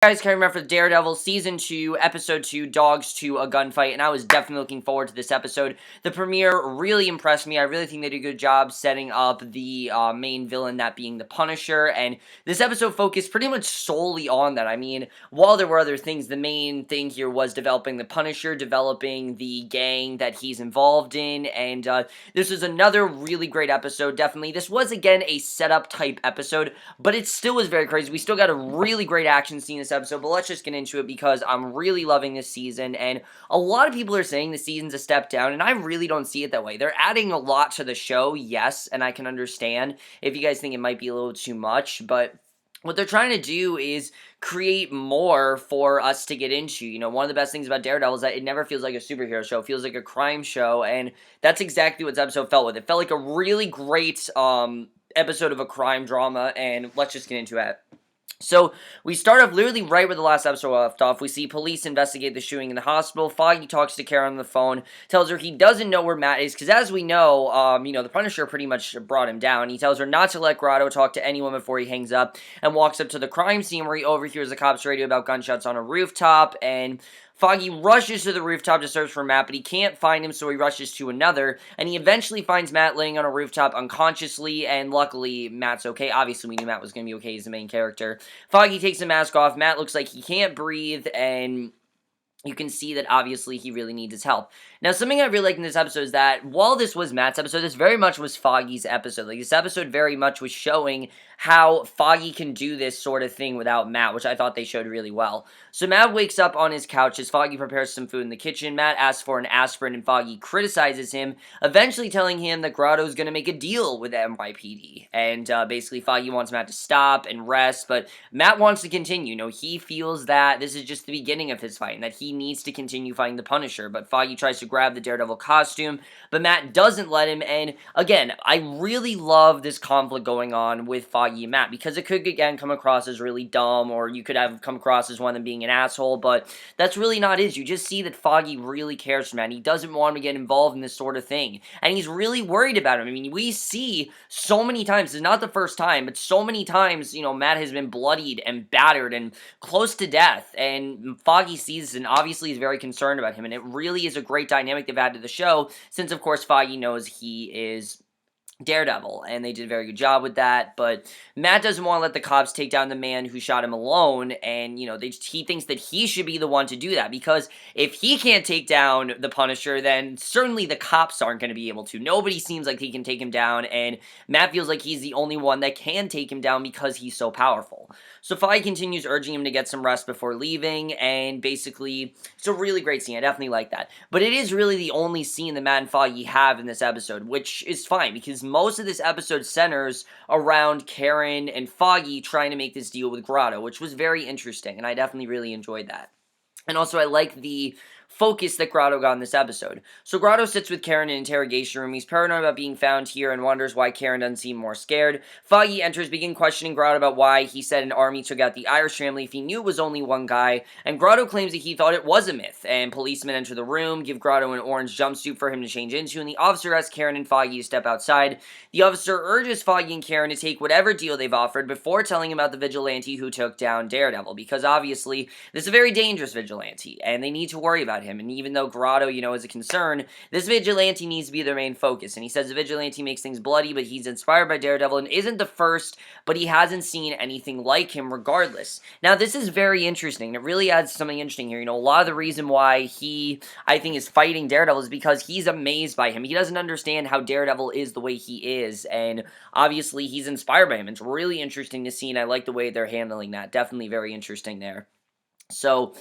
Guys, can remember for Daredevil Season 2, Episode 2, Dogs to a Gunfight, and I was definitely looking forward to this episode. The premiere really impressed me. I really think they did a good job setting up the main villain, that being the Punisher, and this episode focused pretty much solely on that. I mean, while there were other things, the main thing here was developing the Punisher, developing the gang that he's involved in, and this was another really great episode, definitely. This was, again, a setup type episode, but it still was very crazy. We still got a really great action scene this episode, but let's just get into it because I'm really loving this season, and a lot of people are saying the season's a step down, and I really don't see it that way. They're adding a lot to the show, yes, and I can understand if you guys think it might be a little too much, but what they're trying to do is create more for us to get into. You know, one of the best things about Daredevil is that it never feels like a superhero show. It feels like a crime show, and that's exactly what this episode felt with. It felt like a really great episode of a crime drama, and let's just get into it. So, we start off literally right where the last episode left off. We see police investigate the shooting in the hospital. Foggy talks to Karen on the phone, tells her he doesn't know where Matt is, because as we know, the Punisher pretty much brought him down. He tells her not to let Grotto talk to anyone before he hangs up, and walks up to the crime scene where he overhears the cops' radio about gunshots on a rooftop, and Foggy rushes to the rooftop to search for Matt, but he can't find him, so he rushes to another, and he eventually finds Matt laying on a rooftop unconsciously, and luckily, Matt's okay. Obviously, we knew Matt was going to be okay. He's the main character. Foggy takes the mask off. Matt looks like he can't breathe, and you can see that obviously he really needs his help. Now, something I really like in this episode is that while this was Matt's episode, this very much was Foggy's episode. Like, this episode very much was showing how Foggy can do this sort of thing without Matt, which I thought they showed really well. So Matt wakes up on his couch as Foggy prepares some food in the kitchen. Matt asks for an aspirin, and Foggy criticizes him, eventually telling him that Grotto's going to make a deal with NYPD. And basically, Foggy wants Matt to stop and rest, but Matt wants to continue. You know, he feels that this is just the beginning of his fight, and that he needs to continue fighting the Punisher, but Foggy tries to grab the Daredevil costume, but Matt doesn't let him, and again, I really love this conflict going on with Foggy and Matt, because it could, again, come across as really dumb, or you could have come across as one of them being an asshole, but that's really not it. You just see that Foggy really cares for Matt, and he doesn't want him to get involved in this sort of thing, and he's really worried about him. I mean, we see so many times, it's not the first time, but so many times, Matt has been bloodied and battered and close to death, and Foggy sees this and obviously is very concerned about him, and it really is a great dynamic they've added to the show, since of course Foggy knows he is Daredevil, and they did a very good job with that, but Matt doesn't want to let the cops take down the man who shot him alone, and, he thinks that he should be the one to do that, because if he can't take down the Punisher, then certainly the cops aren't going to be able to. Nobody seems like he can take him down, and Matt feels like he's the only one that can take him down because he's so powerful. So Foggy continues urging him to get some rest before leaving, and basically, it's a really great scene. I definitely like that. But it is really the only scene that Matt and Foggy have in this episode, which is fine, because most of this episode centers around Karen and Foggy trying to make this deal with Grotto, which was very interesting, and I definitely really enjoyed that. And also, I like the focus that Grotto got in this episode. So Grotto sits with Karen in an interrogation room. He's paranoid about being found here and wonders why Karen doesn't seem more scared. Foggy enters, begin questioning Grotto about why he said an army took out the Irish family if he knew it was only one guy, and Grotto claims that he thought it was a myth, and policemen enter the room, give Grotto an orange jumpsuit for him to change into, and the officer asks Karen and Foggy to step outside. The officer urges Foggy and Karen to take whatever deal they've offered before telling him about the vigilante who took down Daredevil, because obviously this is a very dangerous vigilante, and they need to worry about him, and even though Grotto, is a concern, this vigilante needs to be their main focus, and he says the vigilante makes things bloody, but he's inspired by Daredevil, and isn't the first, but he hasn't seen anything like him regardless. Now, this is very interesting, it really adds something interesting here. A lot of the reason why he, I think, is fighting Daredevil is because he's amazed by him. He doesn't understand how Daredevil is the way he is, and obviously he's inspired by him. It's really interesting to see, and I like the way they're handling that. Definitely very interesting there. So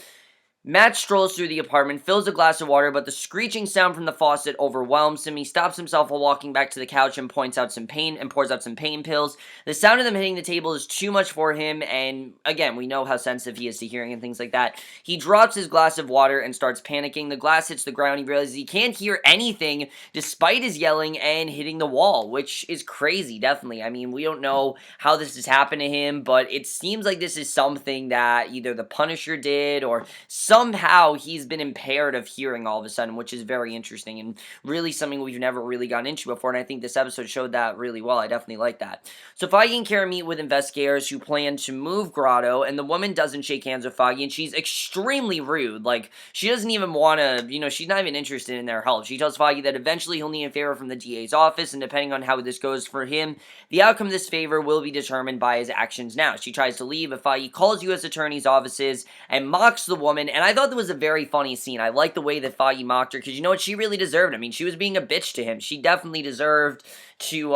Matt strolls through the apartment, fills a glass of water, but the screeching sound from the faucet overwhelms him. He stops himself while walking back to the couch and pours out some pain pills. The sound of them hitting the table is too much for him, and again, we know how sensitive he is to hearing and things like that. He drops his glass of water and starts panicking. The glass hits the ground. He realizes he can't hear anything despite his yelling and hitting the wall, which is crazy, definitely. I mean, we don't know how this has happened to him, but it seems like this is something that either the Punisher did or somehow he's been impaired of hearing all of a sudden, which is very interesting and really something we've never really gotten into before, and I think this episode showed that really well. I definitely like that. So Foggy and Karen meet with investigators who plan to move Grotto, and the woman doesn't shake hands with Foggy, and she's extremely rude. Like, she doesn't even want to, she's not even interested in their help. She tells Foggy that eventually he'll need a favor from the DA's office, and depending on how this goes for him, the outcome of this favor will be determined by his actions now. She tries to leave, but Foggy calls U.S. Attorney's offices and mocks the woman, and I thought that was a very funny scene. I like the way that Foggy mocked her, because you know what, she really deserved it. I mean, she was being a bitch to him. She definitely deserved to,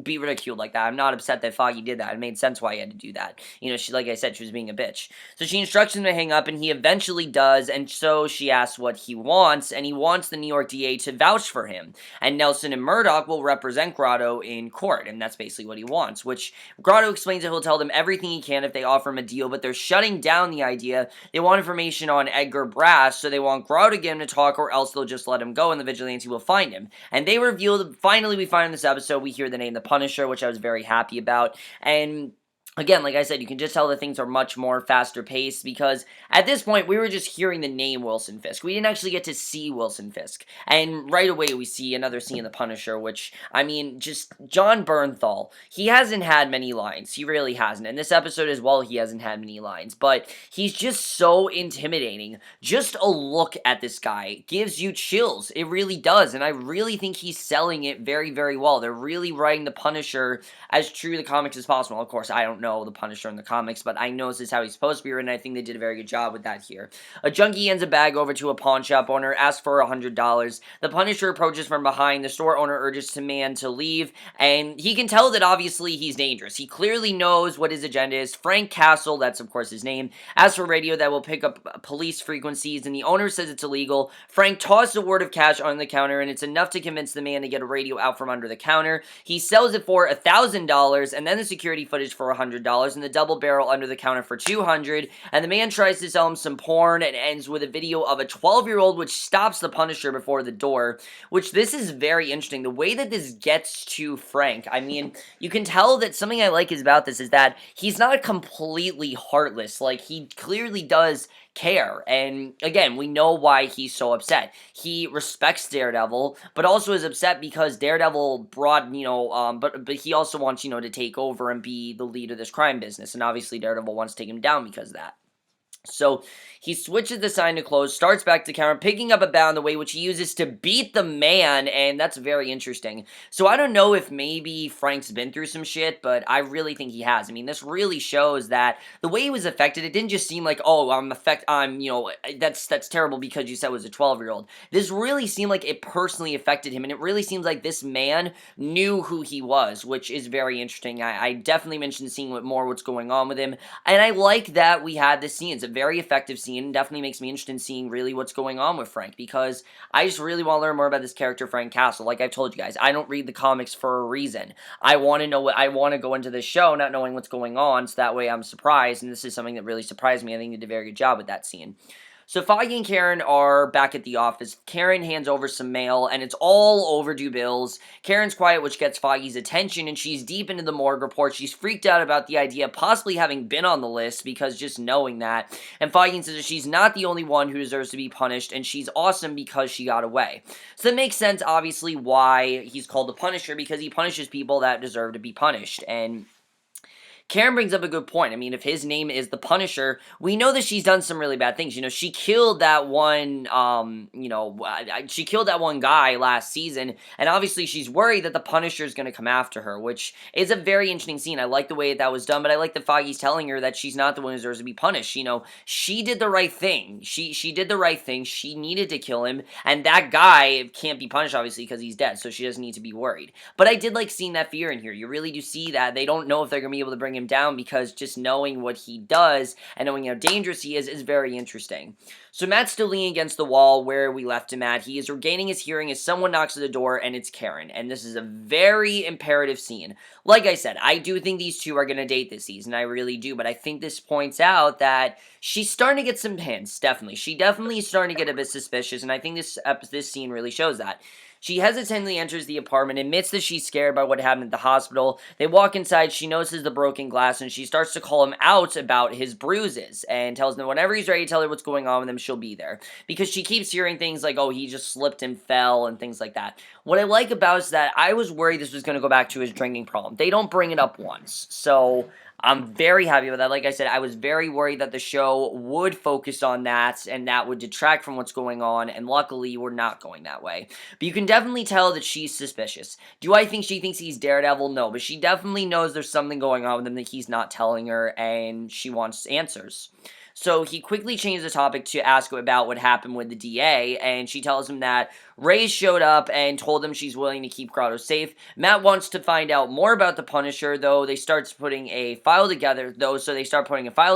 be ridiculed like that. I'm not upset that Foggy did that. It made sense why he had to do that. She, like I said, she was being a bitch. So she instructs him to hang up, and he eventually does, and so she asks what he wants, and he wants the New York DA to vouch for him. And Nelson and Murdoch will represent Grotto in court, and that's basically what he wants, which Grotto explains that he'll tell them everything he can if they offer him a deal, but they're shutting down the idea. They want information on Edgar Brass, so they want Grotto to get him to talk, or else they'll just let him go, and the vigilante will find him. And they reveal, finally we find in this episode, we hear the name The Punisher, which I was very happy about, and again, like I said, you can just tell that things are much more faster paced because at this point, we were just hearing the name Wilson Fisk. We didn't actually get to see Wilson Fisk. And right away, we see another scene in The Punisher, which, I mean, just John Bernthal. He hasn't had many lines. He really hasn't. And this episode as well, he hasn't had many lines. But he's just so intimidating. Just a look at this guy gives you chills. It really does. And I really think he's selling it very, very well. They're really writing The Punisher as true to the comics as possible. Of course, I don't know the Punisher in the comics, but I know this is how he's supposed to be written. I think they did a very good job with that here. A junkie hands a bag over to a pawn shop owner, asks for $100. The Punisher approaches from behind. The store owner urges the man to leave, and he can tell that obviously he's dangerous. He clearly knows what his agenda is. Frank Castle, that's of course his name, asks for a radio that will pick up police frequencies, and the owner says it's illegal. Frank tosses a word of cash on the counter, and it's enough to convince the man to get a radio out from under the counter. He sells it for $1,000, and then the security footage for $100, and the double barrel under the counter for $200, and the man tries to sell him some porn and ends with a video of a 12-year-old which stops the Punisher before the door, which this is very interesting. The way that this gets to Frank, I mean, you can tell that something I like is about this is that he's not completely heartless. Like, he clearly does care, and again, we know why he's so upset. He respects Daredevil, but also is upset because Daredevil brought, but he also wants, to take over and be the lead of this crime business, and obviously Daredevil wants to take him down because of that. So he switches the sign to close, starts back to the counter, picking up a bat on the way, which he uses to beat the man, and that's very interesting. So I don't know if maybe Frank's been through some shit, but I really think he has. I mean, this really shows that the way he was affected, it didn't just seem like, oh, that's terrible because you said it was a 12-year-old. This really seemed like it personally affected him, and it really seems like this man knew who he was, which is very interesting. I definitely mentioned seeing what's going on with him, and I like that we had this scene. It's a very effective scene, and definitely makes me interested in seeing really what's going on with Frank, because I just really want to learn more about this character, Frank Castle. Like I've told you guys, I don't read the comics for a reason. I want to go into this show not knowing what's going on, so that way I'm surprised, and this is something that really surprised me. I think they did a very good job with that scene. So Foggy and Karen are back at the office. Karen hands over some mail, and it's all overdue bills. Karen's quiet, which gets Foggy's attention, and she's deep into the morgue report. She's freaked out about the idea of possibly having been on the list, because just knowing that. And Foggy says that she's not the only one who deserves to be punished, and she's awesome because she got away. So it makes sense, obviously, why he's called the Punisher, because he punishes people that deserve to be punished. And Karen brings up a good point. I mean, if his name is the Punisher, we know that she's done some really bad things. She killed that one, she killed that one guy last season, and obviously she's worried that the Punisher is going to come after her, which is a very interesting scene. I like the way that was done, but I like that Foggy's telling her that she's not the one who deserves to be punished. She did the right thing. She did the right thing. She needed to kill him, and that guy can't be punished, obviously, because he's dead, so she doesn't need to be worried. But I did like seeing that fear in here. You really do see that. They don't know if they're going to be able to bring him down, because just knowing what he does and knowing how dangerous he is very interesting. So Matt's still leaning against the wall where we left him at. He is regaining his hearing as someone knocks at the door, and it's Karen. And this is a very imperative scene. Like I said, I do think these two are going to date this season. I really do. But I think this points out that she's starting to get some hints, definitely. She definitely is starting to get a bit suspicious, and I think this scene really shows that. She hesitantly enters the apartment, admits that she's scared by what happened at the hospital. They walk inside, she notices the broken glass, and she starts to call him out about his bruises, and tells him whenever he's ready to tell her what's going on with him, she'll be there. Because she keeps hearing things like, oh, he just slipped and fell, and things like that. What I like about it is that I was worried this was going to go back to his drinking problem. They don't bring it up once, so I'm very happy with that. Like I said, I was very worried that the show would focus on that, and that would detract from what's going on, and luckily, we're not going that way. But you can definitely tell that she's suspicious. Do I think she thinks he's Daredevil? No, but she definitely knows there's something going on with him that he's not telling her, and she wants answers. So he quickly changed the topic to ask about what happened with the DA, and she tells him that Ray showed up and told him she's willing to keep Grotto safe. Matt wants to find out more about the Punisher, so they start putting a file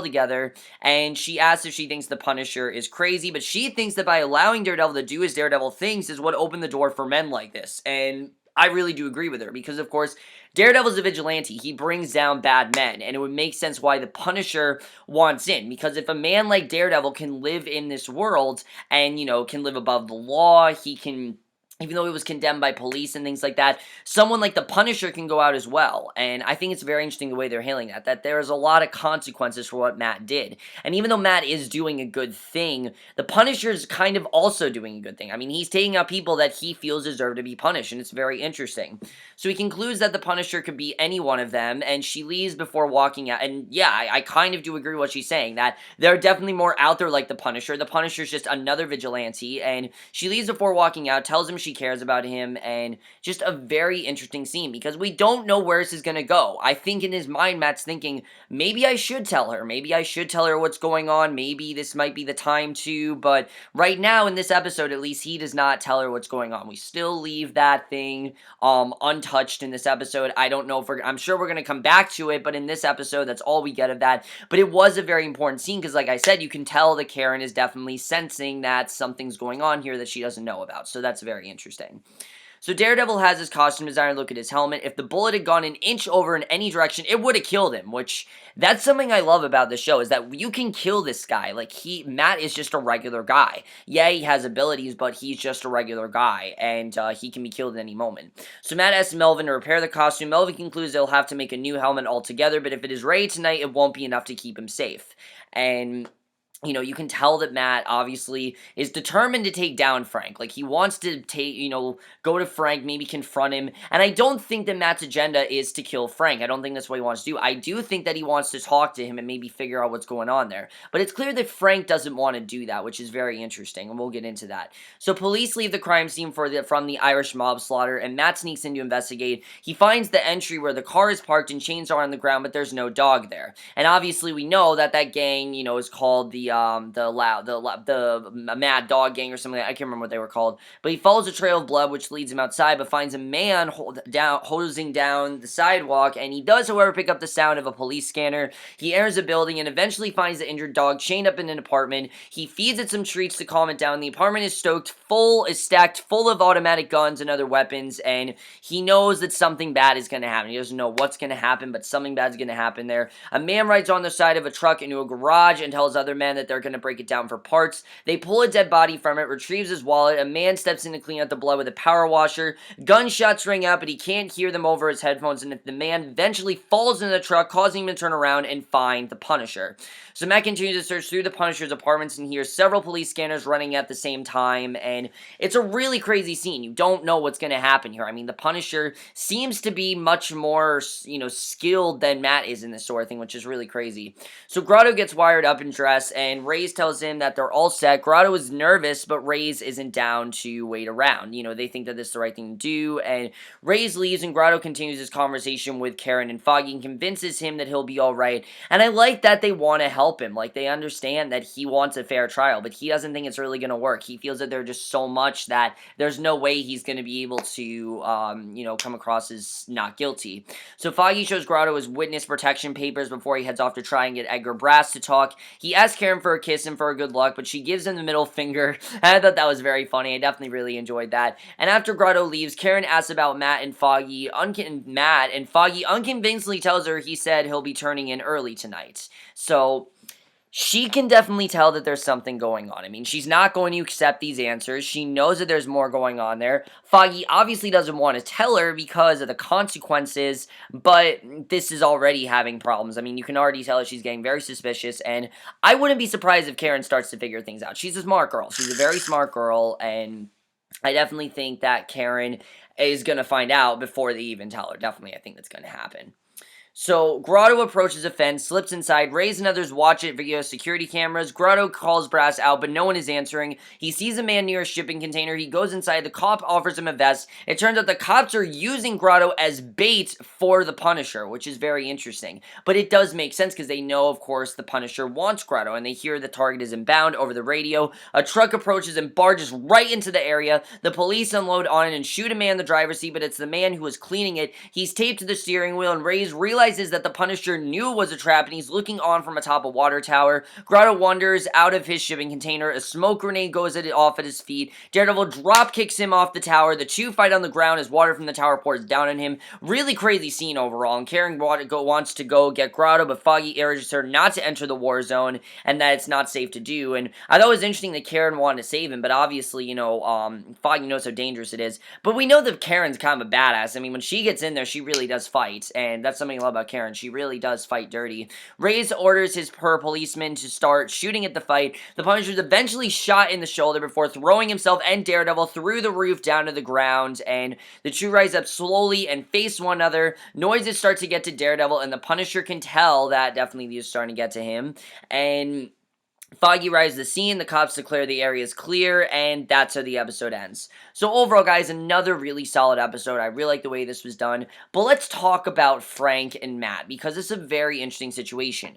together, and she asks if she thinks the Punisher is crazy, but she thinks that by allowing Daredevil to do his Daredevil things is what opened the door for men like this, and I really do agree with her, because of course, Daredevil's a vigilante. He brings down bad men, and it would make sense why the Punisher wants in, because if a man like Daredevil can live in this world, and, can live above the law, he can, even though he was condemned by police and things like that, someone like the Punisher can go out as well, and I think it's very interesting the way they're handling that there's a lot of consequences for what Matt did, and even though Matt is doing a good thing, the Punisher's kind of also doing a good thing. I mean, he's taking out people that he feels deserve to be punished, and it's very interesting. So he concludes that the Punisher could be any one of them, and she leaves before walking out, and yeah, I kind of do agree with what she's saying, that there are definitely more out there like the Punisher. The Punisher's just another vigilante, and she leaves before walking out, tells him she cares about him, and just a very interesting scene, because we don't know where this is going to go. I think in his mind, Matt's thinking, maybe I should tell her what's going on, maybe this might be the time to, but right now, in this episode, at least, he does not tell her what's going on. We still leave that thing, untouched in this episode. I don't know if I'm sure we're going to come back to it, but in this episode, that's all we get of that, but it was a very important scene, because like I said, you can tell that Karen is definitely sensing that something's going on here that she doesn't know about, so that's very interesting. So Daredevil has his costume designer look at his helmet. If the bullet had gone an inch over in any direction, it would have killed him, which, that's something I love about the show, is that you can kill this guy. Like, Matt is just a regular guy. Yeah, he has abilities, but he's just a regular guy, and he can be killed at any moment. So Matt asks Melvin to repair the costume. Melvin concludes they'll have to make a new helmet altogether, but if it is ready tonight, it won't be enough to keep him safe. And you can tell that Matt, obviously, is determined to take down Frank. Like, he wants to go to Frank, maybe confront him, and I don't think that Matt's agenda is to kill Frank. I don't think that's what he wants to do. I do think that he wants to talk to him and maybe figure out what's going on there. But it's clear that Frank doesn't want to do that, which is very interesting, and we'll get into that. So police leave the crime scene from the Irish mob slaughter, and Matt sneaks in to investigate. He finds the entry where the car is parked and chains are on the ground, but there's no dog there. And obviously, we know that gang, is called the Mad Dog Gang or something. I can't remember what they were called. But he follows a trail of blood, which leads him outside, but finds a man hosing down the sidewalk, and he does, however, pick up the sound of a police scanner. He enters a building and eventually finds the injured dog chained up in an apartment. He feeds it some treats to calm it down. The apartment is stacked full of automatic guns and other weapons, and he knows that something bad is going to happen. He doesn't know what's going to happen, but something bad is going to happen there. A man rides on the side of a truck into a garage and tells other men that they're going to break it down for parts. They pull a dead body from it, retrieves his wallet. A man steps in to clean out the blood with a power washer. Gunshots ring out, but he can't hear them over his headphones, and the man eventually falls in the truck, causing him to turn around and find the Punisher. So Matt continues to search through the Punisher's apartments and hears several police scanners running at the same time, and it's a really crazy scene. You don't know what's going to happen here. I mean, the Punisher seems to be much more, skilled than Matt is in this sort of thing, which is really crazy. So Grotto gets wired up and dressed, and Reyes tells him that they're all set. Grotto is nervous, but Reyes isn't down to wait around. They think that this is the right thing to do, and Reyes leaves, and Grotto continues his conversation with Karen and Foggy and convinces him that he'll be alright, and I like that they want to help him. Like, they understand that he wants a fair trial, but he doesn't think it's really going to work. He feels that they're just so much that there's no way he's going to be able to, come across as not guilty. So Foggy shows Grotto his witness protection papers before he heads off to try and get Edgar Brass to talk. He asks Karen for a kiss and for a good luck, but she gives him the middle finger, and I thought that was very funny. I definitely really enjoyed that. And after Grotto leaves, Karen asks about Matt and Foggy. Foggy unconvincingly tells her he said he'll be turning in early tonight. So she can definitely tell that there's something going on. I mean, she's not going to accept these answers. She knows that there's more going on there. Foggy obviously doesn't want to tell her because of the consequences, but this is already having problems. I mean, you can already tell that she's getting very suspicious, and I wouldn't be surprised if Karen starts to figure things out. She's a smart girl. She's a very smart girl, and I definitely think that Karen is going to find out before they even tell her. Definitely, I think that's going to happen. So, Grotto approaches a fence, slips inside, Reyes and others watch it via security cameras. Grotto calls Brass out, but no one is answering. He sees a man near a shipping container. He goes inside. The cop offers him a vest. It turns out the cops are using Grotto as bait for the Punisher, which is very interesting. But it does make sense because they know, of course, the Punisher wants Grotto, and they hear the target is inbound over the radio. A truck approaches and barges right into the area. The police unload on it and shoot a man in the driver's seat, but it's the man who was cleaning it. He's taped to the steering wheel, and Reyes realizes that the Punisher knew it was a trap, and he's looking on from atop a water tower. Grotto wanders out of his shipping container. A smoke grenade goes off at his feet. Daredevil drop kicks him off the tower. The two fight on the ground as water from the tower pours down on him. Really crazy scene overall, and Karen wants to go get Grotto, but Foggy urges her not to enter the war zone, and that it's not safe to do. And I thought it was interesting that Karen wanted to save him, but obviously, Foggy knows how dangerous it is. But we know that Karen's kind of a badass. I mean, when she gets in there, she really does fight, and that's something I love about Karen. She really does fight dirty. Reyes orders her policeman to start shooting at the fight. The Punisher is eventually shot in the shoulder before throwing himself and Daredevil through the roof down to the ground, and the two rise up slowly and face one another. Noises start to get to Daredevil, and the Punisher can tell that definitely is starting to get to him, and Foggy arrives at the scene, the cops declare the area is clear, and that's how the episode ends. So overall, guys, another really solid episode. I really like the way this was done. But let's talk about Frank and Matt, because it's a very interesting situation.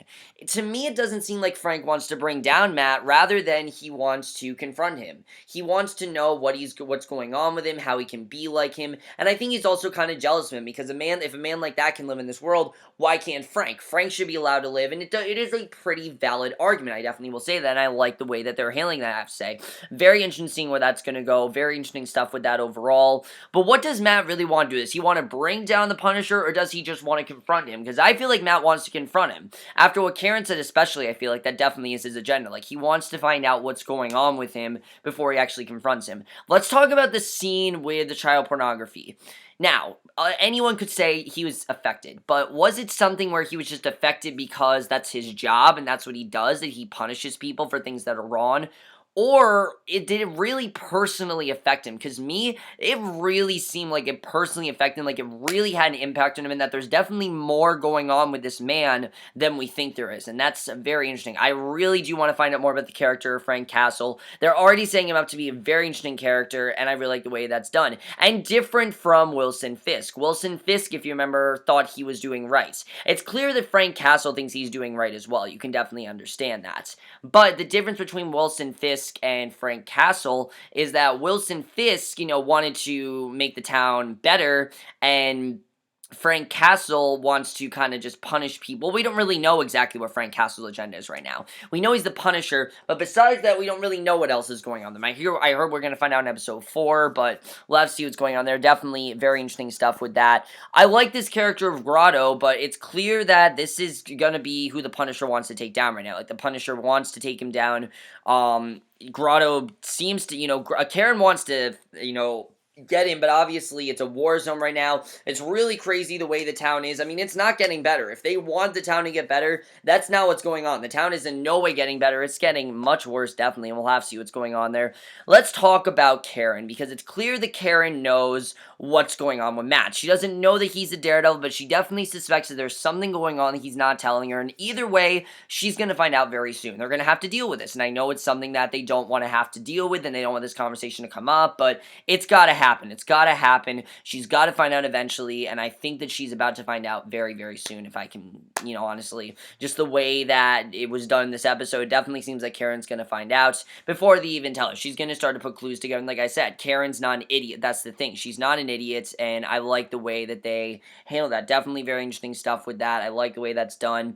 To me, it doesn't seem like Frank wants to bring down Matt, rather than he wants to confront him. He wants to know what's going on with him, how he can be like him, and I think he's also kind of jealous of him, because if a man like that can live in this world, why can't Frank? Frank should be allowed to live, and it is a pretty valid argument. I definitely will say that, and I like the way that they're handling that, I have to say. Very interesting seeing where that's going to go. Very interesting stuff with that overall. But what does Matt really want to do? Does he want to bring down the Punisher, or does he just want to confront him? Because I feel like Matt wants to confront him. After what Karen said especially, I feel like that definitely is his agenda. Like, he wants to find out what's going on with him before he actually confronts him. Let's talk about the scene with the child pornography. Now, anyone could say he was affected, but was it something where he was just affected because that's his job and that's what he does, that he punishes people for things that are wrong? Or did it really personally affect him? Because it really seemed like it personally affected him, like it really had an impact on him, and that there's definitely more going on with this man than we think there is, and that's very interesting. I really do want to find out more about the character of Frank Castle. They're already setting him up to be a very interesting character, and I really like the way that's done. And different from Wilson Fisk. Wilson Fisk, if you remember, thought he was doing right. It's clear that Frank Castle thinks he's doing right as well. You can definitely understand that. But the difference between Wilson Fisk and Frank Castle is that Wilson Fisk, wanted to make the town better, and Frank Castle wants to kind of just punish people. We don't really know exactly what Frank Castle's agenda is right now. We know he's the Punisher, but besides that, we don't really know what else is going on. I heard we're going to find out in episode 4, but we'll have to see what's going on there. Definitely very interesting stuff with that. I like this character of Grotto, but it's clear that this is going to be who the Punisher wants to take down right now. Like, the Punisher wants to take him down. Grotto seems to, Karen wants to, get him, but obviously it's a war zone right now. It's really crazy the way the town is. I mean, it's not getting better. If they want the town to get better, that's not what's going on. The town is in no way getting better. It's getting much worse, definitely, and we'll have to see what's going on there. Let's talk about Karen, because it's clear that Karen knows what's going on with Matt. She doesn't know that he's a Daredevil, but she definitely suspects that there's something going on that he's not telling her, and either way, she's going to find out very soon. They're going to have to deal with this, and I know it's something that they don't want to have to deal with, and they don't want this conversation to come up, but it's got to happen. It's got to happen. She's got to find out eventually, and I think that she's about to find out very, very soon, if I can, honestly. Just the way that it was done in this episode, it definitely seems like Karen's going to find out before they even tell her. She's going to start to put clues together, and like I said, Karen's not an idiot. That's the thing. She's not an idiot, and I like the way that they handle that. Definitely very interesting stuff with that. I like the way that's done.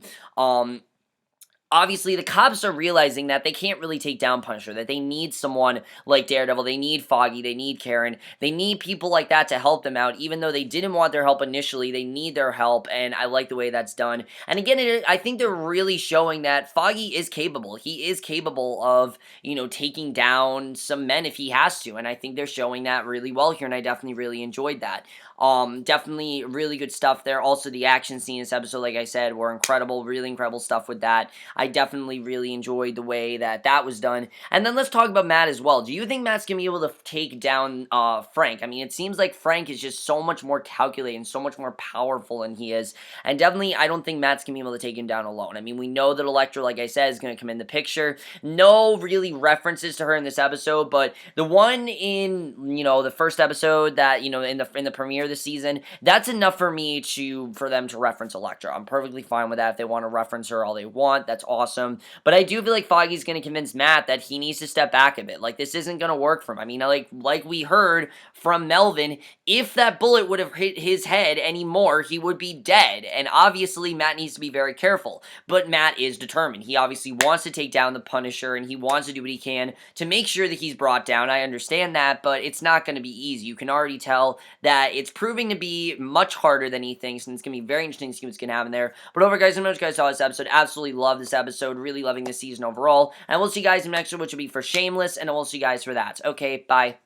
obviously the cops are realizing that they can't really take down Punisher, that they need someone like Daredevil, they need Foggy, they need Karen, they need people like that to help them out, even though they didn't want their help initially, they need their help, and I like the way that's done. And again, I think they're really showing that Foggy is capable. He is capable of, taking down some men if he has to, and I think they're showing that really well here, and I definitely really enjoyed that. Definitely really good stuff there. Also, the action scene in this episode, like I said, were incredible, really incredible stuff with that. I definitely really enjoyed the way that that was done. And then let's talk about Matt as well. Do you think Matt's going to be able to take down Frank? I mean, it seems like Frank is just so much more calculated and so much more powerful than he is. And definitely, I don't think Matt's going to be able to take him down alone. I mean, we know that Elektra, like I said, is going to come in the picture. No really references to her in this episode, but the one in, the first episode that, in the premiere this season, that's enough for me for them to reference Elektra. I'm perfectly fine with that. If they want to reference her all they want, that's awesome. But I do feel like Foggy's going to convince Matt that he needs to step back a bit. Like, this isn't going to work for him. I mean, like we heard from Melvin, if that bullet would have hit his head anymore, he would be dead. And obviously, Matt needs to be very careful. But Matt is determined. He obviously wants to take down the Punisher, and he wants to do what he can to make sure that he's brought down. I understand that, but it's not going to be easy. You can already tell that it's proving to be much harder than he thinks, and it's going to be very interesting to see what's going to happen there. But over, guys, I know you guys saw this episode. Absolutely love this episode. Really loving this season overall. And we'll see you guys in the next one, which will be for Shameless, and we'll see you guys for that. Okay, bye.